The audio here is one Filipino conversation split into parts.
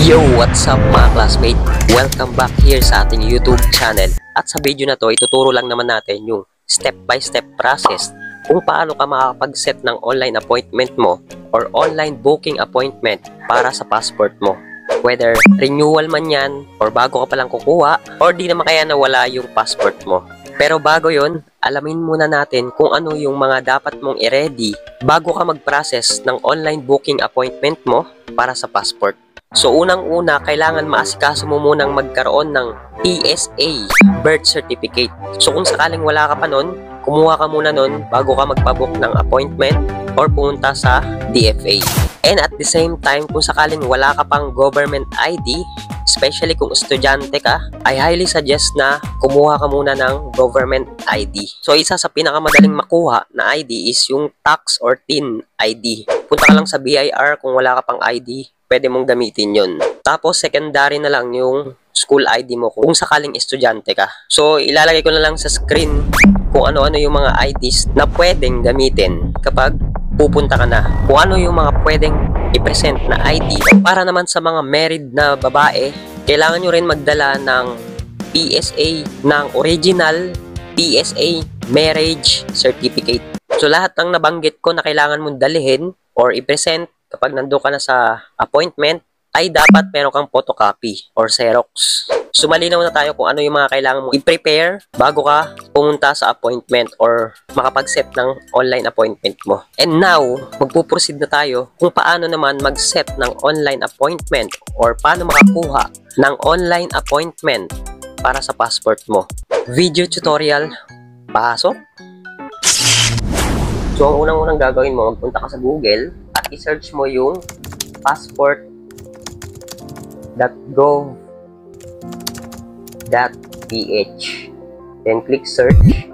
Yo! What's up mga classmate? Welcome back here sa ating YouTube channel. At sa video na to, ituturo lang naman natin yung step-by-step process kung paano ka makakapag-set ng online appointment mo or online booking appointment para sa passport mo. Whether renewal man yan or bago ka palang kukuha or di naman kaya nawala yung passport mo. Pero bago yon, alamin muna natin kung ano yung mga dapat mong i-ready bago ka mag-process ng online booking appointment mo para sa passport. So unang-una, kailangan maasikaso mo munang magkaroon ng PSA birth certificate. So kung sakaling wala ka pa nun, kumuha ka muna nun bago ka magpabook ng appointment or pumunta sa DFA. And at the same time, kung sakaling wala ka pang government ID, especially kung estudyante ka, I highly suggest na kumuha ka muna ng government ID. So isa sa pinakamadaling makuha na ID is yung tax or TIN ID. Punta ka lang sa BIR kung wala ka pang ID, pwede mong gamitin yun. Tapos secondary na lang yung school ID mo kung sakaling estudyante ka. So ilalagay ko na lang sa screen kung ano-ano yung mga IDs na pwedeng gamitin kapag pupunta ka na. Kung ano yung mga pwedeng i-present na ID. Para naman sa mga married na babae, kailangan nyo rin magdala ng PSA, ng original PSA marriage certificate. So lahat ng nabanggit ko na kailangan mong dalhin or i-present kapag nandun ka na sa appointment, ay dapat meron kang photocopy or Xerox. So malinaw na tayo kung ano yung mga kailangan mo i-prepare bago ka pumunta sa appointment or makapag-set ng online appointment mo. And now, magpuproceed na tayo kung paano naman mag-set ng online appointment or paano makakuha ng online appointment para sa passport mo. Video tutorial, pasok! So ang unang-unang gagawin mo, magpunta ka sa Google at i-search mo yung passport.gov.ph. Then click search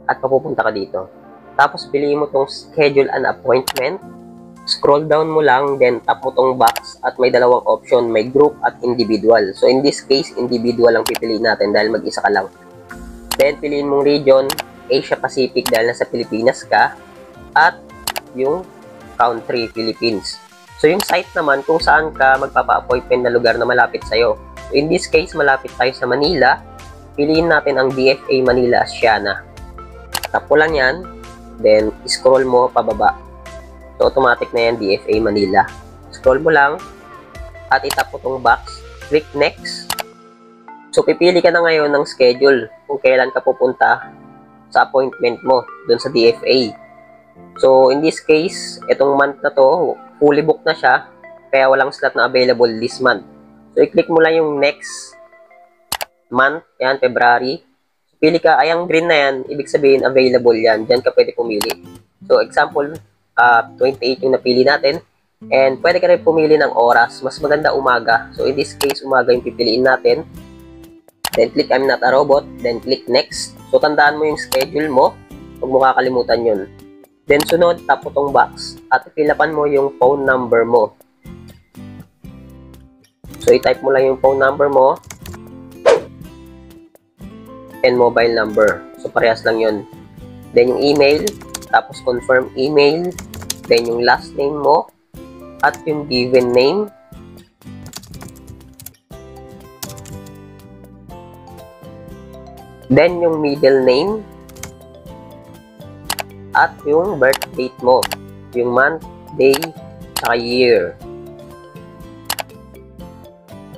at papupunta ka dito. Tapos piliin mo tong schedule an appointment. Scroll down mo lang, then tap mo tong box at may dalawang option, may group at individual. So in this case, individual lang pipiliin natin dahil mag-isa ka lang. Then piliin mong region, Asia Pacific dahil nasa Pilipinas ka, at yung country, Philippines. So yung site naman kung saan ka magpapa-appointment na lugar na malapit sa'yo. So in this case, malapit tayo sa Manila. Piliin natin ang DFA Manila Asiana. Tap mo lang yan, then scroll mo pababa. So automatic na yan, DFA Manila. Scroll mo lang at itap mo tong box, click next. So pipili ka na ngayon ng schedule kung kailan ka pupunta sa appointment mo dun sa DFA. So in this case, itong month na to, fully booked na siya, kaya walang slot na available this month. So i-click mo lang yung next month, yan, February. Pili ka, ay ang green na yan, ibig sabihin available yan, dyan ka pwede pumili. So example, 28 yung napili natin, and pwede ka rin pumili ng oras, mas maganda umaga. So in this case, umaga yung pipiliin natin. Then click I'm not a robot, then click next. So tandaan mo yung schedule mo, huwag mo kakalimutan yun. Then sunod, tap mo tong box at ipilapan mo yung phone number mo. So i-type mo lang yung phone number mo and mobile number. So parehas lang yun. Then yung email, tapos confirm email, then yung last name mo at yung given name. Then yung middle name at yung birth date mo, yung month, day, saka year.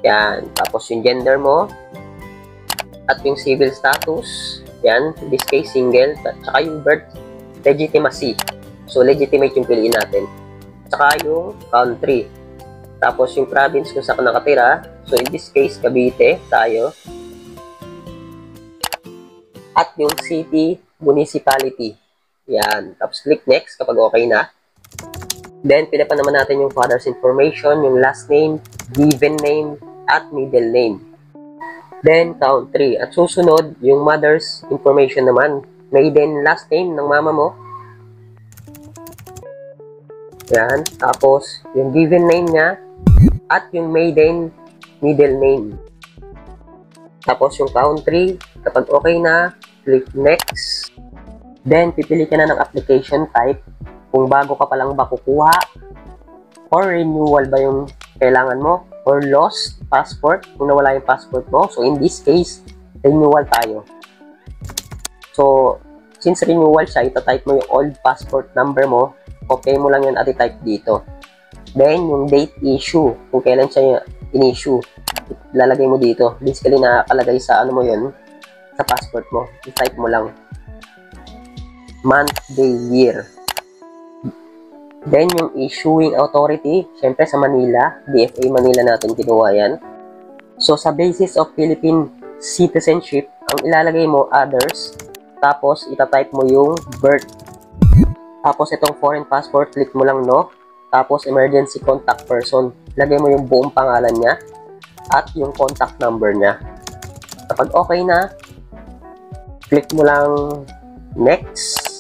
Yan. Tapos yung gender mo at yung civil status. Yan. In this case, single. At saka yung birth legitimacy. So, legitimate yung piliin natin. Saka yung country. Tapos yung province kung saan ka nakatira. So, in this case, Cavite tayo. At yung city, municipality. Yan. Tapos click next kapag okay na. Then, pilipan naman natin yung father's information, yung last name, given name, at middle name. Then, country. At susunod, yung mother's information naman. Maiden last name ng mama mo. Yan. Tapos, yung given name niya, at yung maiden middle name. Tapos, yung country. Kapag okay na, click next. Then, pipili ka na ng application type kung bago ka palang ba kukuha or renewal ba yung kailangan mo, or lost passport, kung nawala yung passport mo. So in this case, renewal tayo. So since renewal siya, itatype mo yung old passport number mo, copy mo lang yun at i-type dito. Then yung date issue, kung kailan siya in-issue, lalagay mo dito. Basically nakakalagay sa ano mo yun, sa passport mo. I-type mo lang month, day, year. Then yung issuing authority, syempre sa Manila, DFA Manila natin kinuha yan. So sa basis of Philippine citizenship, ang ilalagay mo others, tapos itatype mo yung birth. Tapos itong foreign passport, click mo lang no. Tapos emergency contact person, lagay mo yung buong pangalan niya at yung contact number niya. Kapag okay na, click mo lang next.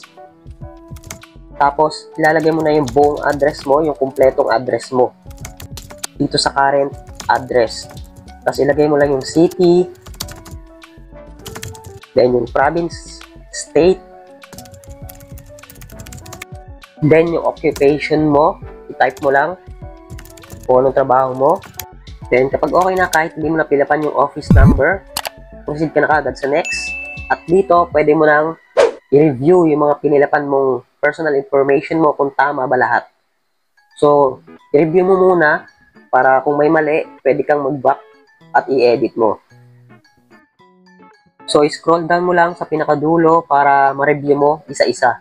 Tapos, ilalagay mo na yung buong address mo, yung kumpletong address mo. Dito sa current address. Tapos, ilagay mo lang yung city. Then, yung province, state. Then, yung occupation mo. I-type mo lang kung anong trabaho mo. Then, kapag okay na, kahit hindi mo napilapan yung office number, proceed ka na kagad sa next. At dito, pwede mo nang i-review yung mga pinilapan mong personal information mo kung tama ba lahat. So, i-review mo muna para kung may mali, pwede kang mag-back at i-edit mo. So, scroll down mo lang sa pinakadulo para ma-review mo isa-isa.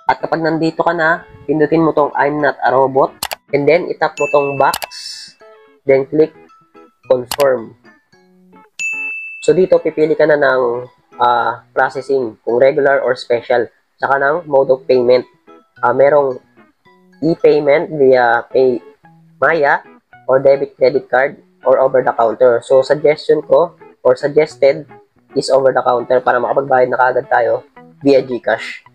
At kapag nandito ka na, pindutin mo tong I'm not a robot and then itap mo tong box, then click confirm. So, dito pipili ka na ng processing, kung regular or special. Saka ng mode of payment. Merong e-payment via Maya or debit credit card or over the counter. So, suggestion ko or suggested is over the counter para makapagbayad na kagad tayo via GCash.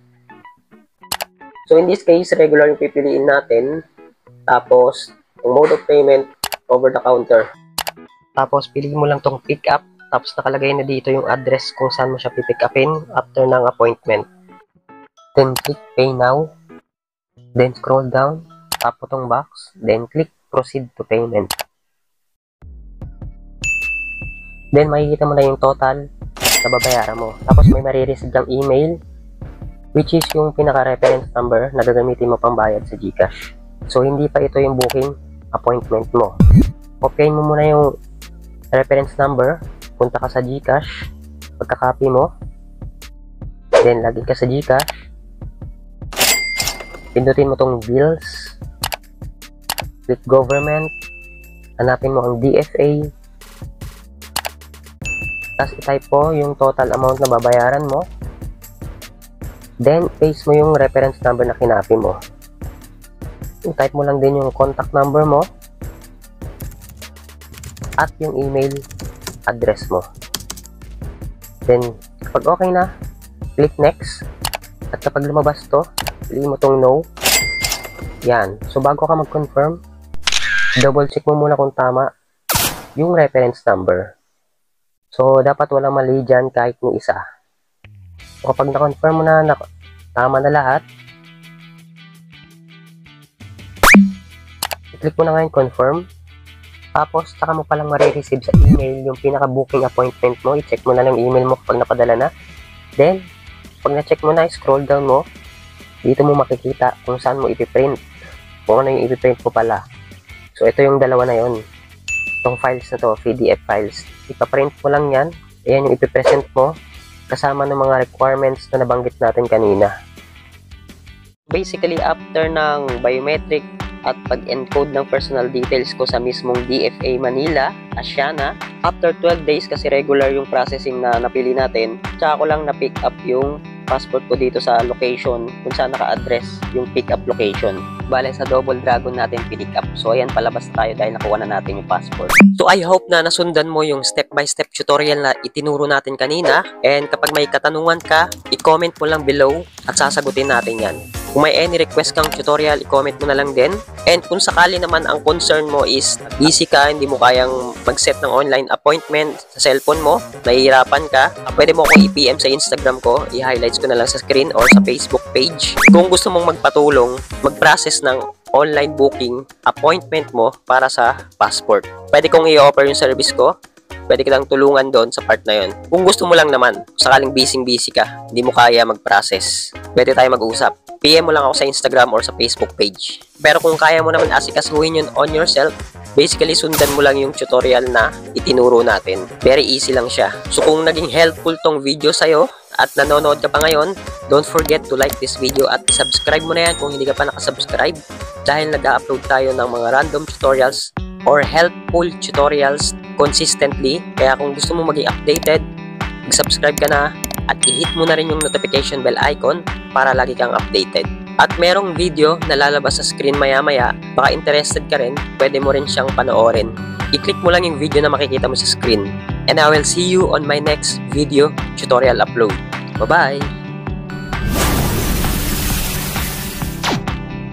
So, in this case, regular yung pipiliin natin. Tapos, yung mode of payment over the counter. Tapos, piliin mo lang tong pick up. Tapos nakalagay na dito yung address kung saan mo siya pipick upin after ng appointment. Then click pay now. Then scroll down. Tap mo tong box. Then click proceed to payment. Then makikita mo na yung total na babayaran mo. Tapos may marireceive kang email which is yung pinaka-reference number na gagamitin mo pang bayad sa GCash. So hindi pa ito yung booking appointment mo. Copyin mo muna yung reference number. Punta ka sa GCash, pagka-copy mo, then login ka sa GCash, pindutin mo tong bills, click government, hanapin mo ang DFA, tapos i-type mo yung total amount na babayaran mo, then paste mo yung reference number na kinapi mo. I-type mo lang din yung contact number mo, at yung email address mo. Then, kapag okay na, click next. At kapag lumabas to, piliin mo tong no. Yan. So, bago ka mag-confirm, double check mo muna kung tama yung reference number. So, dapat walang mali dyan kahit yung isa. So, kapag na-confirm mo na tama na lahat, i-click mo na ngayon confirm. Tapos, saka mo palang marireceive sa email yung pinaka-booking appointment mo. I-check mo na ng email mo kapag napadala na. Then, pag na-check mo na, scroll down mo. Dito mo makikita kung saan mo ipiprint. Kung ano yung ipiprint mo pala. So, ito yung dalawa na yon. Itong files na to, PDF files. Ipaprint mo lang yan. Ayan yung ipipresent mo. Kasama ng mga requirements na nabanggit natin kanina. Basically, after ng biometric at pag-encode ng personal details ko sa mismong DFA Manila, Asiana, after 12 days kasi regular yung processing na napili natin, tsaka ko lang na-pick up yung passport ko dito sa location kung saan naka-address yung pick up location. Bale sa Double Dragon natin pinick up. So ayan, palabas tayo dahil nakuha na natin yung passport. So I hope na nasundan mo yung step-by-step tutorial na itinuro natin kanina. And kapag may katanungan ka, i-comment mo lang below at sasagutin natin yan. Kung may any request kang tutorial, i-comment mo na lang din. And kung sakali naman ang concern mo is busy ka, hindi mo kayang mag-set ng online appointment sa cellphone mo, nahihirapan ka, pwede mo akong i-PM sa Instagram ko, i-highlights ko na lang sa screen or sa Facebook page. Kung gusto mong magpatulong, mag-process ng online booking appointment mo para sa passport, pwede kong i-offer yung service ko. Pwede kitang tulungan doon sa part na yon. Kung gusto mo lang naman, sakaling busy ka, hindi mo kaya mag-process, pwede tayo mag-usap. PM mo lang ako sa Instagram or sa Facebook page. Pero kung kaya mo naman asikasuhin yun on yourself, basically sundan mo lang yung tutorial na itinuro natin. Very easy lang siya. So kung naging helpful tong video sa'yo at nanonood ka pa ngayon, don't forget to like this video at subscribe mo na yan kung hindi ka pa nakasubscribe dahil nag-upload tayo ng mga random tutorials or helpful tutorials consistently. Kaya kung gusto mo maging updated, mag-subscribe ka na at i-hit mo na rin yung notification bell icon para lagi kang updated. At merong video na lalabas sa screen maya-maya, baka interested ka rin, pwede mo rin siyang panoorin. I-click mo lang yung video na makikita mo sa screen. And I will see you on my next video tutorial upload. Bye-bye!